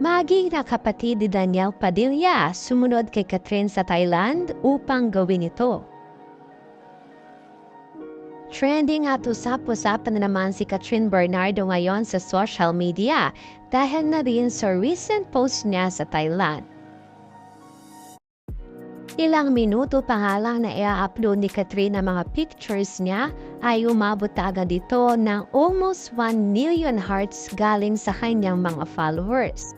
Maging na kapatid ni Daniel Padilla sumunod kay Kathryn sa Thailand upang gawin ito. Trending at usap-usapan na naman si Kathryn Bernardo ngayon sa social media dahil na rin sa recent post niya sa Thailand. Ilang minuto pa nga lang na i-upload ni Kathryn ang mga pictures niya ay umabot agad dito ng almost 1 million hearts galing sa kanyang mga followers.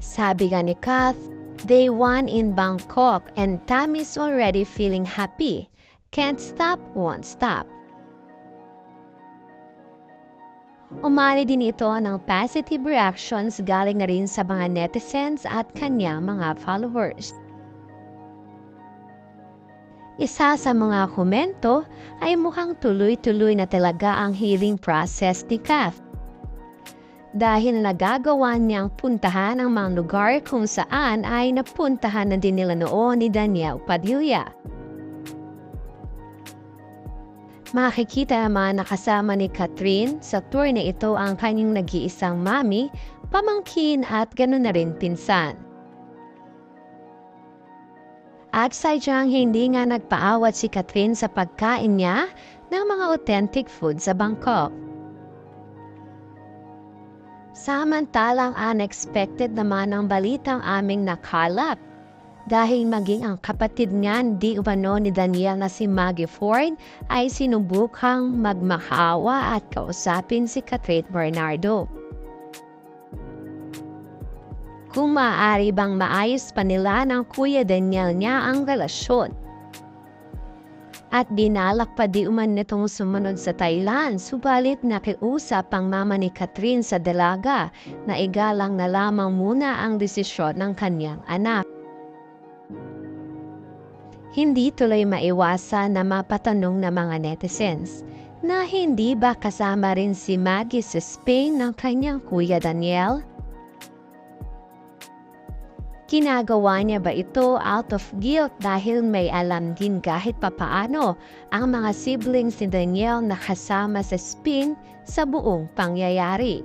Sabi nga ni Kath, "Day 1 in Bangkok and Tammy's already feeling happy. Can't stop, won't stop." Umani din ito ng positive reactions galing na rin sa mga netizens at kanyang mga followers. Isa sa mga komento ay mukhang tuloy-tuloy na talaga ang healing process ni Kath. Dahil nagagawa niyang puntahan ang mga lugar kung saan ay napuntahan na din nila noon ni Daniel Padilla. Makikita naman na kasama ni Kathryn sa tour na ito ang kanyang nag-iisang mami, pamangkin at ganoon na rin pinsan. At sadyang hindi nga nagpaawat si Kathryn sa pagkain niya ng mga authentic food sa Bangkok. Samantalang unexpected naman ang balitang aming nakalap. Dahil maging ang kapatid niyan di umano ni Daniel na si Maggie Ford ay sinubukang magmakawa at kausapin si Kathryn Bernardo. Kung maaari bang maayos pa nila ng Kuya Daniel niya ang relasyon. At dinalak pa di uman nitong sumunod sa Thailand, subalit nakiusap ang mama ni Kathryn sa dalaga na igalang na lamang muna ang desisyon ng kanyang anak. Hindi tuloy maiwasan na mapatanong ng mga netizens na hindi ba kasama rin si Maggie sa Spain ng kanyang Kuya Daniel? Ginagawa niya ba ito out of guilt dahil may alam din kahit papaano ang mga siblings ni Daniel na kasama sa Spain sa buong pangyayari?